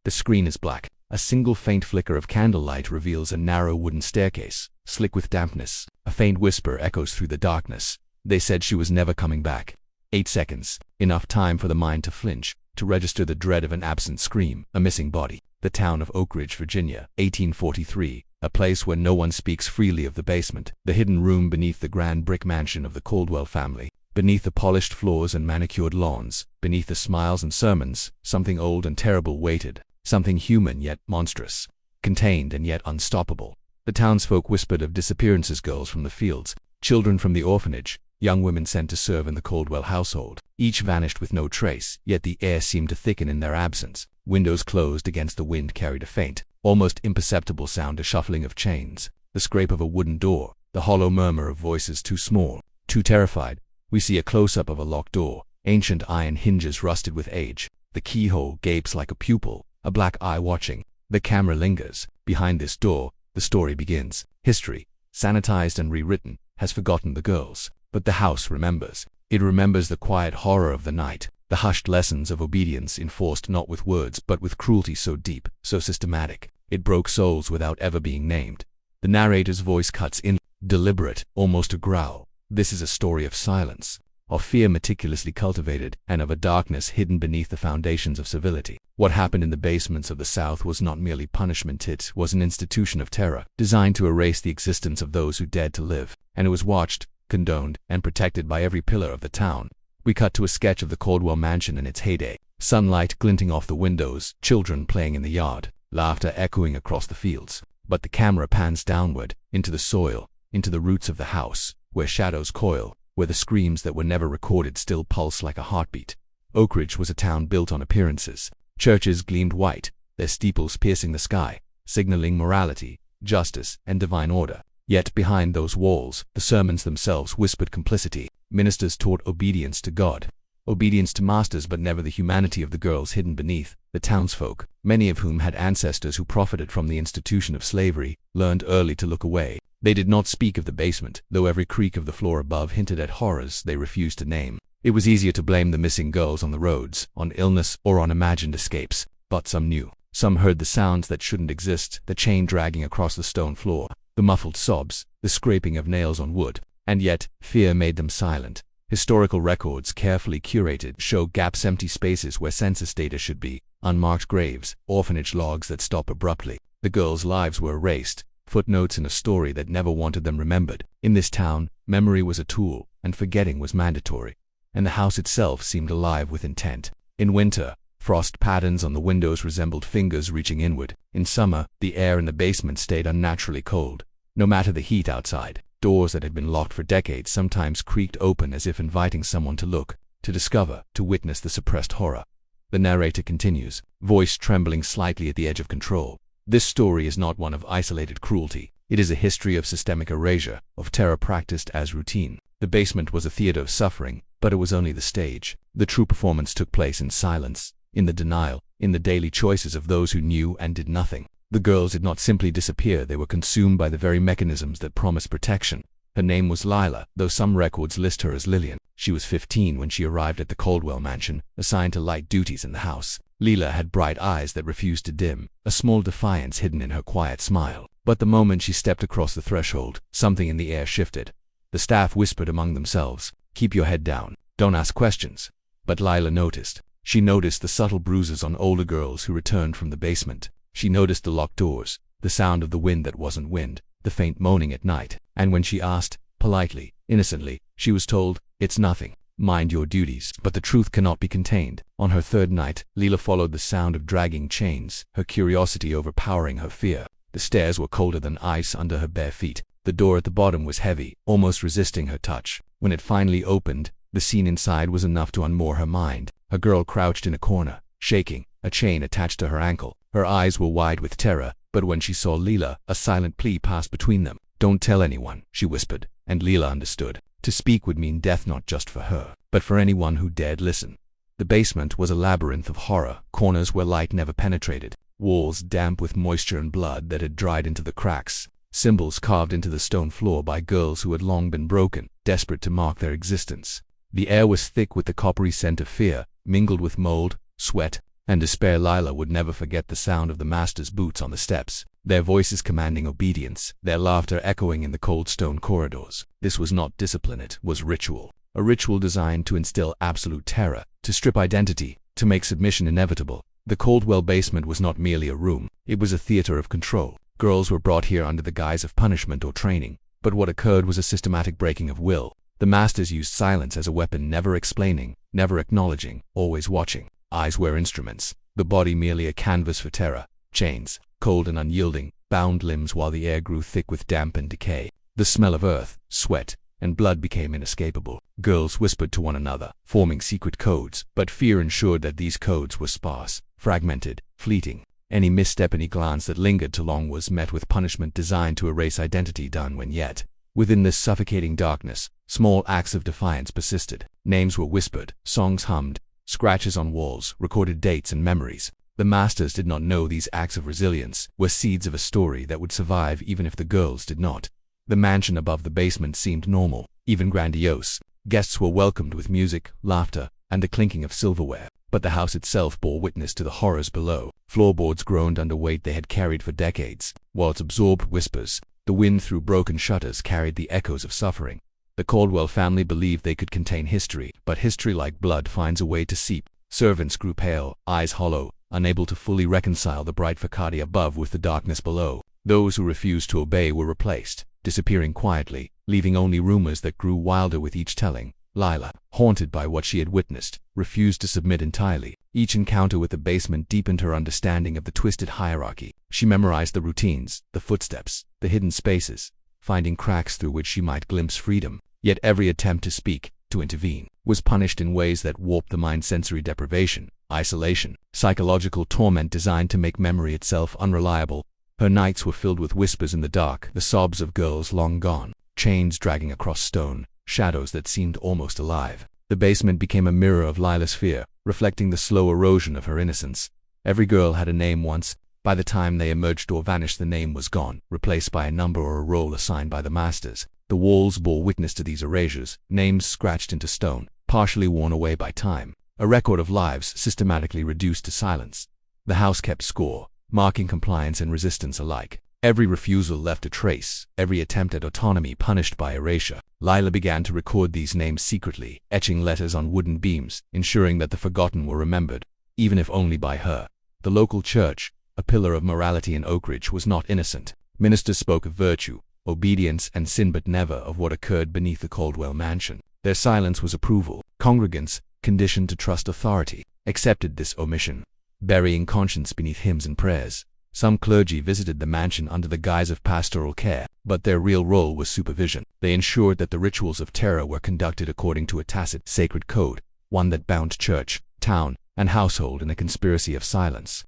The screen is black. A single faint flicker of candlelight reveals a narrow wooden staircase, slick with dampness. A faint whisper echoes through the darkness. They said she was never coming back. 8 seconds. Enough time for the mind to flinch, to register the dread of an absent scream, a missing body. The town of Oakridge, Virginia, 1843. A place where no one speaks freely of the basement, the hidden room beneath the grand brick mansion of the Caldwell family. Beneath the polished floors and manicured lawns, beneath the smiles and sermons, something old and terrible waited. Something human yet monstrous, contained and yet unstoppable. The townsfolk whispered of disappearances, girls from the fields, children from the orphanage, young women sent to serve in the Caldwell household. Each vanished with no trace, yet the air seemed to thicken in their absence. Windows closed against the wind carried a faint, almost imperceptible sound, a shuffling of chains, the scrape of a wooden door, the hollow murmur of voices too small, too terrified. We see a close-up of a locked door, ancient iron hinges rusted with age. The keyhole gapes like a pupil, a black eye watching. The camera lingers. Behind this door, the story begins. History, sanitized and rewritten, has forgotten the girls. But the house remembers. It remembers the quiet horror of the night, the hushed lessons of obedience enforced not with words but with cruelty so deep, so systematic. It broke souls without ever being named. The narrator's voice cuts in, deliberate, almost a growl. This is a story of silence, of fear meticulously cultivated, and of a darkness hidden beneath the foundations of civility. What happened in the basements of the South was not merely punishment, it was an institution of terror, designed to erase the existence of those who dared to live, and it was watched, condoned, and protected by every pillar of the town. We cut to a sketch of the Caldwell mansion in its heyday, sunlight glinting off the windows, children playing in the yard, laughter echoing across the fields. But the camera pans downward, into the soil, into the roots of the house, where shadows coil, where the screams that were never recorded still pulse like a heartbeat. Oakridge was a town built on appearances. Churches gleamed white, their steeples piercing the sky, signaling morality, justice, and divine order. Yet behind those walls, the sermons themselves whispered complicity. Ministers taught obedience to God, obedience to masters, but never the humanity of the girls hidden beneath. The townsfolk, many of whom had ancestors who profited from the institution of slavery, learned early to look away. They did not speak of the basement, though every creak of the floor above hinted at horrors they refused to name. It was easier to blame the missing girls on the roads, on illness, or on imagined escapes. But some knew. Some heard the sounds that shouldn't exist, the chain dragging across the stone floor, the muffled sobs, the scraping of nails on wood. And yet, fear made them silent. Historical records, carefully curated, show gaps, empty spaces where census data should be, unmarked graves, orphanage logs that stop abruptly. The girls' lives were erased, footnotes in a story that never wanted them remembered. In this town, memory was a tool, and forgetting was mandatory. And the house itself seemed alive with intent. In winter, frost patterns on the windows resembled fingers reaching inward. In summer, the air in the basement stayed unnaturally cold. No matter the heat outside, doors that had been locked for decades sometimes creaked open as if inviting someone to look, to discover, to witness the suppressed horror. The narrator continues, voice trembling slightly at the edge of control. This story is not one of isolated cruelty. It is a history of systemic erasure, of terror practiced as routine. The basement was a theater of suffering, but it was only the stage. The true performance took place in silence, in the denial, in the daily choices of those who knew and did nothing. The girls did not simply disappear, they were consumed by the very mechanisms that promised protection. Her name was Lila, though some records list her as Lillian. She was 15 when she arrived at the Caldwell mansion, assigned to light duties in the house. Lila had bright eyes that refused to dim, a small defiance hidden in her quiet smile. But the moment she stepped across the threshold, something in the air shifted. The staff whispered among themselves, "Keep your head down, don't ask questions." But Lila noticed. She noticed the subtle bruises on older girls who returned from the basement. She noticed the locked doors, the sound of the wind that wasn't wind, the faint moaning at night. And when she asked, politely, innocently, she was told, "It's nothing. Mind your duties." But the truth cannot be contained. On her third night, Lila followed the sound of dragging chains, her curiosity overpowering her fear. The stairs were colder than ice under her bare feet. The door at the bottom was heavy, almost resisting her touch. When it finally opened, the scene inside was enough to unmoor her mind. A girl crouched in a corner, shaking, a chain attached to her ankle. Her eyes were wide with terror, but when she saw Lila, a silent plea passed between them. "Don't tell anyone," she whispered, and Lila understood. To speak would mean death not just for her, but for anyone who dared listen. The basement was a labyrinth of horror, corners where light never penetrated, walls damp with moisture and blood that had dried into the cracks, symbols carved into the stone floor by girls who had long been broken, desperate to mark their existence. The air was thick with the coppery scent of fear, mingled with mold, sweat, and despair. Lila would never forget the sound of the master's boots on the steps, their voices commanding obedience, their laughter echoing in the cold stone corridors. This was not discipline, it was ritual. A ritual designed to instill absolute terror, to strip identity, to make submission inevitable. The Caldwell basement was not merely a room, it was a theater of control. Girls were brought here under the guise of punishment or training, but what occurred was a systematic breaking of will. The masters used silence as a weapon, never explaining, never acknowledging, always watching. Eyes were instruments, the body merely a canvas for terror. Chains, cold and unyielding, bound limbs while the air grew thick with damp and decay. The smell of earth, sweat, and blood became inescapable. Girls whispered to one another, forming secret codes, but fear ensured that these codes were sparse, fragmented, fleeting. Any misstep, any glance that lingered too long was met with punishment designed to erase identity done when yet. Within this suffocating darkness, small acts of defiance persisted. Names were whispered, songs hummed, scratches on walls, recorded dates and memories. The masters did not know these acts of resilience were seeds of a story that would survive even if the girls did not. The mansion above the basement seemed normal, even grandiose. Guests were welcomed with music, laughter, and the clinking of silverware. But the house itself bore witness to the horrors below. Floorboards groaned under weight they had carried for decades, while its absorbed whispers, the wind through broken shutters, carried the echoes of suffering. The Caldwell family believed they could contain history, but history, like blood, finds a way to seep. Servants grew pale, eyes hollow, unable to fully reconcile the bright facade above with the darkness below. Those who refused to obey were replaced, disappearing quietly, leaving only rumors that grew wilder with each telling. Lila, haunted by what she had witnessed, refused to submit entirely. Each encounter with the basement deepened her understanding of the twisted hierarchy. She memorized the routines, the footsteps, the hidden spaces, finding cracks through which she might glimpse freedom. Yet every attempt to speak, to intervene, was punished in ways that warped the mind. Sensory deprivation, isolation, psychological torment designed to make memory itself unreliable. Her nights were filled with whispers in the dark, the sobs of girls long gone, chains dragging across stone, shadows that seemed almost alive. The basement became a mirror of Lila's fear, reflecting the slow erosion of her innocence. Every girl had a name once. By the time they emerged or vanished, the name was gone, replaced by a number or a role assigned by the masters. The walls bore witness to these erasures, names scratched into stone, partially worn away by time. A record of lives systematically reduced to silence. The house kept score, marking compliance and resistance alike. Every refusal left a trace, every attempt at autonomy punished by erasure. Lila began to record these names secretly, etching letters on wooden beams, ensuring that the forgotten were remembered, even if only by her. The local church, a pillar of morality in Oakridge, was not innocent. Ministers spoke of virtue, obedience, and sin, but never of what occurred beneath the Caldwell mansion. Their silence was approval. Congregants, conditioned to trust authority, accepted this omission, burying conscience beneath hymns and prayers. Some clergy visited the mansion under the guise of pastoral care, but their real role was supervision. They ensured that the rituals of terror were conducted according to a tacit, sacred code, one that bound church, town, and household in a conspiracy of silence.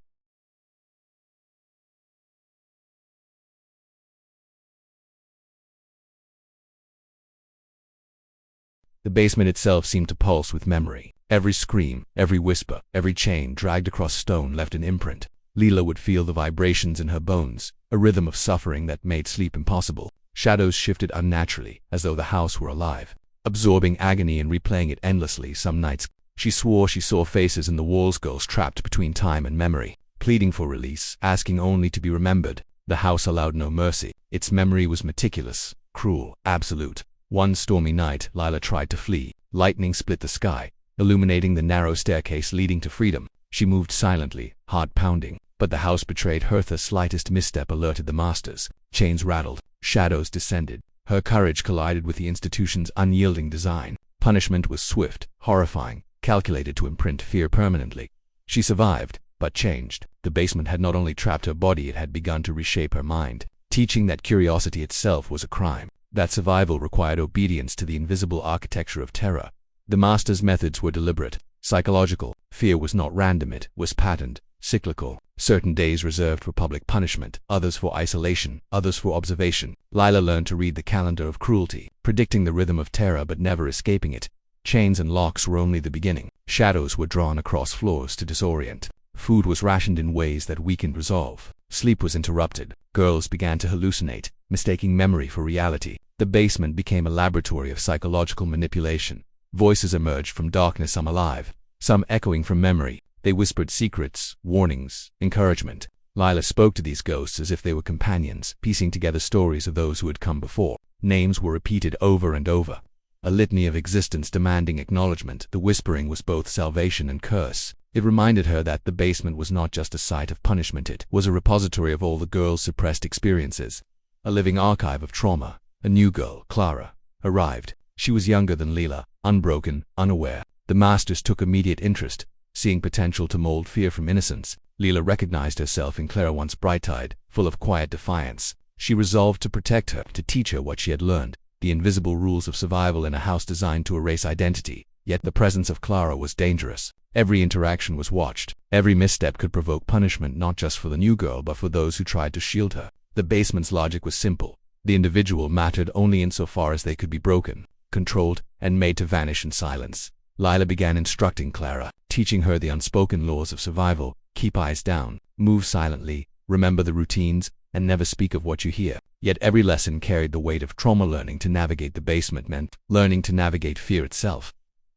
The basement itself seemed to pulse with memory. Every scream, every whisper, every chain dragged across stone left an imprint. Lila would feel the vibrations in her bones, a rhythm of suffering that made sleep impossible. Shadows shifted unnaturally, as though the house were alive, absorbing agony and replaying it endlessly. Some nights, she swore she saw faces in the walls, girls trapped between time and memory, pleading for release, asking only to be remembered. The house allowed no mercy. Its memory was meticulous, cruel, absolute. One stormy night, Lila tried to flee. Lightning split the sky, illuminating the narrow staircase leading to freedom. She moved silently, heart pounding, but the house betrayed her. The slightest misstep alerted the masters. Chains rattled, shadows descended. Her courage collided with the institution's unyielding design. Punishment was swift, horrifying, calculated to imprint fear permanently. She survived, but changed. The basement had not only trapped her body, it had begun to reshape her mind, teaching that curiosity itself was a crime, that survival required obedience to the invisible architecture of terror. The masters' methods were deliberate, psychological. Fear was not random, it was patterned, cyclical. Certain days reserved for public punishment, others for isolation, others for observation. Lila learned to read the calendar of cruelty, predicting the rhythm of terror but never escaping it. Chains and locks were only the beginning. Shadows were drawn across floors to disorient. Food was rationed in ways that weakened resolve. Sleep was interrupted. Girls began to hallucinate, mistaking memory for reality. The basement became a laboratory of psychological manipulation. Voices emerged from darkness, some alive, some echoing from memory, They whispered secrets, warnings, encouragement. Lila spoke to these ghosts as if they were companions, piecing together stories of those who had come before. Names were repeated over and over. A litany of existence demanding acknowledgement. The whispering was both salvation and curse. It reminded her that the basement was not just a site of punishment, it was a repository of all the girl's suppressed experiences. A living archive of trauma. A new girl, Clara, arrived. She was younger than Lila, unbroken, unaware. The masters took immediate interest, seeing potential to mold fear from innocence. Lila recognized herself in Clara, once bright-eyed, full of quiet defiance. She resolved to protect her, to teach her what she had learned, the invisible rules of survival in a house designed to erase identity. Yet the presence of Clara was dangerous. Every interaction was watched. Every misstep could provoke punishment, not just for the new girl but for those who tried to shield her. The basement's logic was simple. The individual mattered only insofar as they could be broken, controlled, and made to vanish in silence. Lila began instructing Clara, teaching her the unspoken laws of survival. Keep eyes down, move silently, remember the routines, and never speak of what you hear. Yet every lesson carried the weight of trauma. Learning to navigate the basement meant learning to navigate fear itself.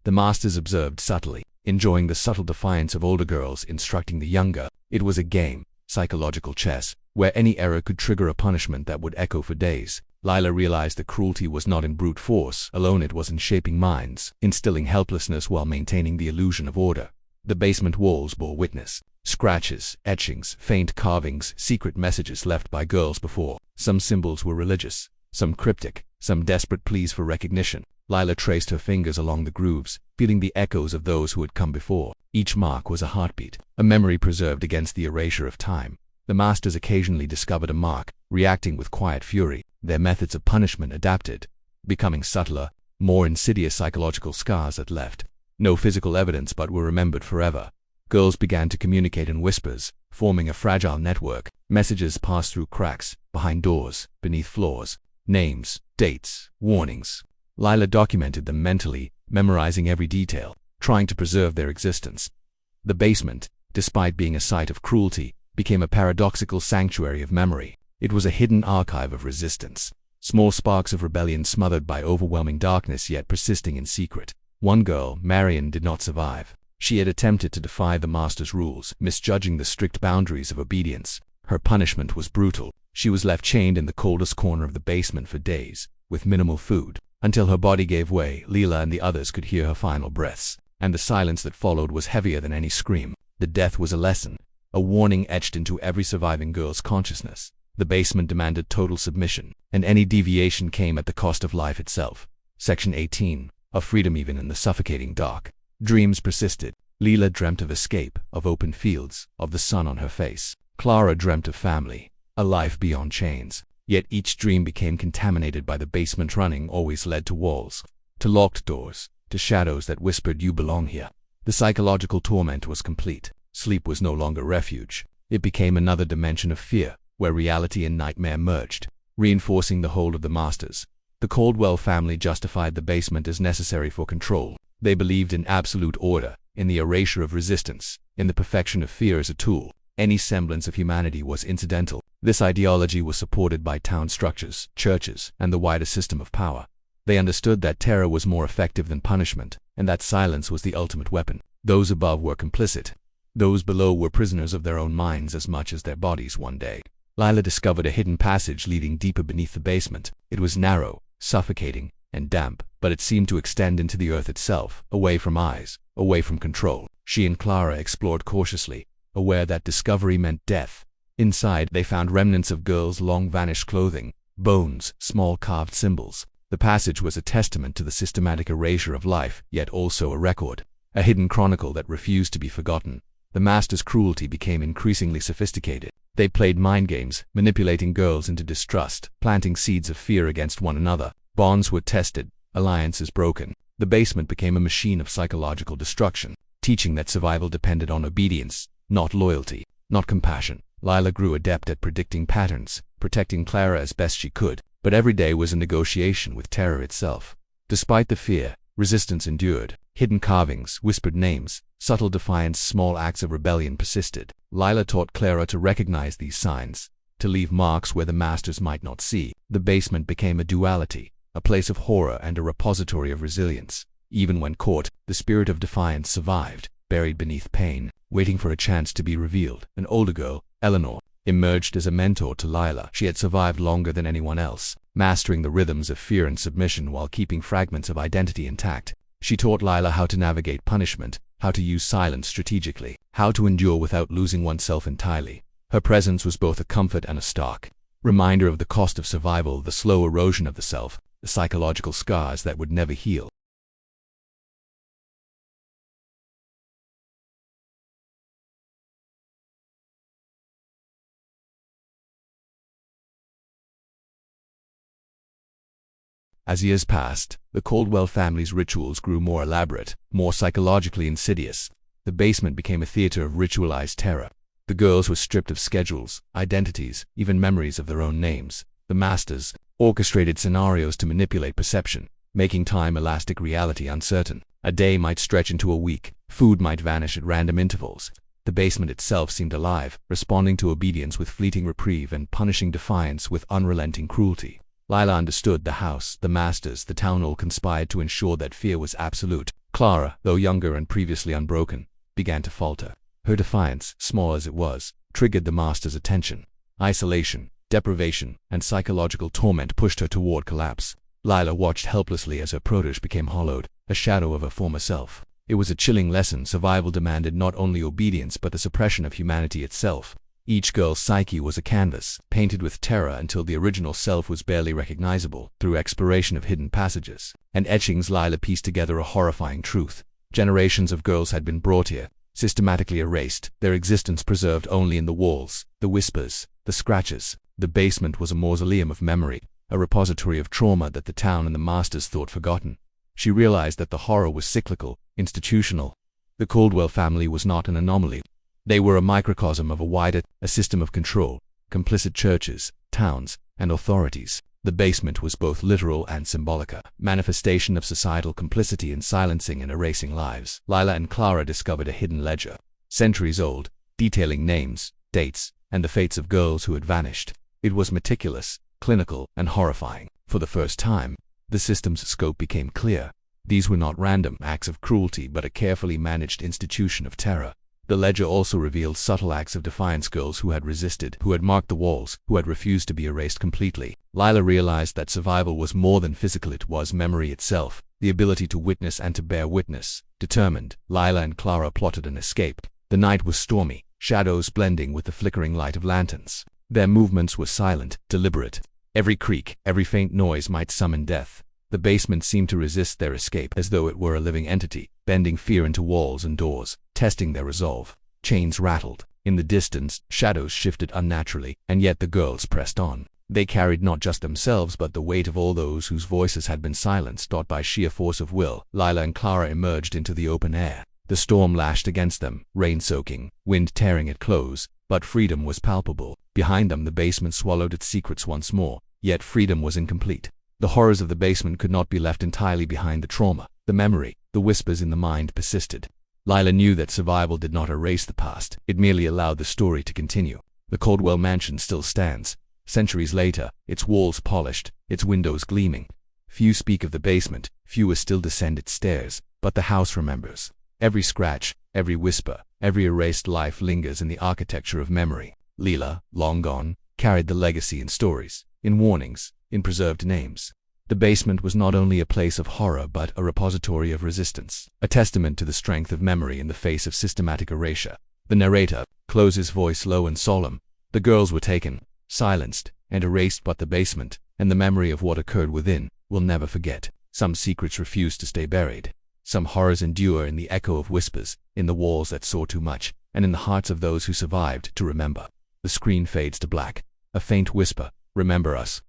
The masters observed subtly, enjoying the subtle defiance of older girls instructing the younger. It was a game, psychological chess, where any error could trigger a punishment that would echo for days. Lila realized that cruelty was not in brute force alone, it was in shaping minds, instilling helplessness while maintaining the illusion of order. The basement walls bore witness. Scratches, etchings, faint carvings, secret messages left by girls before. Some symbols were religious, some cryptic, some desperate pleas for recognition. Lila traced her fingers along the grooves, feeling the echoes of those who had come before. Each mark was a heartbeat, a memory preserved against the erasure of time. The masters occasionally discovered a mark, reacting with quiet fury. Their methods of punishment adapted, becoming subtler, more insidious psychological scars that left no physical evidence but were remembered forever. Girls began to communicate in whispers, forming a fragile network. Messages passed through cracks, behind doors, beneath floors. Names, dates, warnings. Lila documented them mentally, memorizing every detail, trying to preserve their existence. The basement, despite being a site of cruelty, became a paradoxical sanctuary of memory. It was a hidden archive of resistance. Small sparks of rebellion smothered by overwhelming darkness yet persisting in secret. One girl, Marion, did not survive. She had attempted to defy the master's rules, misjudging the strict boundaries of obedience. Her punishment was brutal. She was left chained in the coldest corner of the basement for days, with minimal food, until her body gave way. Lila and the others could hear her final breaths, and the silence that followed was heavier than any scream. The death was a lesson, a warning etched into every surviving girl's consciousness. The basement demanded total submission, and any deviation came at the cost of life itself. Section 18. Of freedom even in the suffocating dark. Dreams persisted. Lila dreamt of escape, of open fields, of the sun on her face. Clara dreamt of family, a life beyond chains. Yet each dream became contaminated by the basement. Running always led to walls, to locked doors, to shadows that whispered, "You belong here." The psychological torment was complete. Sleep was no longer refuge. It became another dimension of fear, where reality and nightmare merged, reinforcing the hold of the masters. The Caldwell family justified the basement as necessary for control. They believed in absolute order, in the erasure of resistance, in the perfection of fear as a tool. Any semblance of humanity was incidental. This ideology was supported by town structures, churches, and the wider system of power. They understood that terror was more effective than punishment, and that silence was the ultimate weapon. Those above were complicit. Those below were prisoners of their own minds as much as their bodies. One day, Lila discovered a hidden passage leading deeper beneath the basement. It was narrow, suffocating, and damp, but it seemed to extend into the earth itself, away from eyes, away from control. She and Clara explored cautiously, aware that discovery meant death. Inside, they found remnants of girls' long-vanished clothing, bones, small carved symbols. The passage was a testament to the systematic erasure of life, yet also a record, a hidden chronicle that refused to be forgotten. The master's cruelty became increasingly sophisticated. They played mind games, manipulating girls into distrust, planting seeds of fear against one another. Bonds were tested, alliances broken. The basement became a machine of psychological destruction, teaching that survival depended on obedience, not loyalty, not compassion. Lila grew adept at predicting patterns, protecting Clara as best she could, but every day was a negotiation with terror itself. Despite the fear, resistance endured. Hidden carvings, whispered names, subtle defiance, small acts of rebellion persisted. Lila taught Clara to recognize these signs, to leave marks where the masters might not see. The basement became a duality, a place of horror and a repository of resilience. Even when caught, the spirit of defiance survived, buried beneath pain. waiting for a chance to be revealed. An older girl, Eleanor, emerged as a mentor to Lila. She had survived longer than anyone else, mastering the rhythms of fear and submission while keeping fragments of identity intact. She taught Lila how to navigate punishment, how to use silence strategically, how to endure without losing oneself entirely. Her presence was both a comfort and a stark reminder of the cost of survival, the slow erosion of the self, the psychological scars that would never heal. As years passed, the Caldwell family's rituals grew more elaborate, more psychologically insidious. The basement became a theater of ritualized terror. The girls were stripped of schedules, identities, even memories of their own names. The masters orchestrated scenarios to manipulate perception, making time-elastic reality uncertain. A day might stretch into a week, food might vanish at random intervals. The basement itself seemed alive, responding to obedience with fleeting reprieve and punishing defiance with unrelenting cruelty. Lila understood the house, the masters, the town all conspired to ensure that fear was absolute. Clara, though younger and previously unbroken, began to falter. Her defiance, small as it was, triggered the master's attention. Isolation, deprivation, and psychological torment pushed her toward collapse. Lila watched helplessly as her protege became hollowed, a shadow of her former self. It was a chilling lesson. Survival demanded not only obedience but the suppression of humanity itself. Each girl's psyche was a canvas, painted with terror until the original self was barely recognizable. Through exploration of hidden passages and etchings, Lila pieced together a horrifying truth. Generations of girls had been brought here, systematically erased, their existence preserved only in the walls, the whispers, the scratches. The basement was a mausoleum of memory, a repository of trauma that the town and the masters thought forgotten. She realized that the horror was cyclical, institutional. The Caldwell family was not an anomaly. They were a microcosm of a wider, a system of control, complicit churches, towns, and authorities. The basement was both literal and symbolic, a manifestation of societal complicity in silencing and erasing lives. Lila and Clara discovered a hidden ledger, centuries old, detailing names, dates, and the fates of girls who had vanished. It was meticulous, clinical, and horrifying. For the first time, the system's scope became clear. These were not random acts of cruelty but a carefully managed institution of terror. The ledger also revealed subtle acts of defiance, girls who had resisted, who had marked the walls, who had refused to be erased completely. Lila realized that survival was more than physical, it was memory itself, the ability to witness and to bear witness. Determined, Lila and Clara plotted an escape. The night was stormy, shadows blending with the flickering light of lanterns. Their movements were silent, deliberate. Every creak, every faint noise might summon death. The basement seemed to resist their escape as though it were a living entity, bending fear into walls and doors, testing their resolve. Chains rattled. In the distance, shadows shifted unnaturally, and yet the girls pressed on. They carried not just themselves but the weight of all those whose voices had been silenced, taught by sheer force of will. Lila and Clara emerged into the open air. The storm lashed against them, rain soaking, wind tearing at clothes, but freedom was palpable. Behind them the basement swallowed its secrets once more, yet freedom was incomplete. The horrors of the basement could not be left entirely behind. The trauma, the memory, the whispers in the mind persisted. Lila knew that survival did not erase the past, it merely allowed the story to continue. The Caldwell mansion still stands, centuries later, its walls polished, its windows gleaming. Few speak of the basement, fewer still descend its stairs, but the house remembers. Every scratch, every whisper, every erased life lingers in the architecture of memory. Lila, long gone, carried the legacy in stories, in warnings, in preserved names. The basement was not only a place of horror but a repository of resistance, a testament to the strength of memory in the face of systematic erasure. The narrator closes, voice low and solemn. The girls were taken, silenced, and erased, but the basement, and the memory of what occurred within, will never forget. Some secrets refuse to stay buried. Some horrors endure in the echo of whispers, in the walls that saw too much, and in the hearts of those who survived to remember. The screen fades to black. A faint whisper, "Remember us,"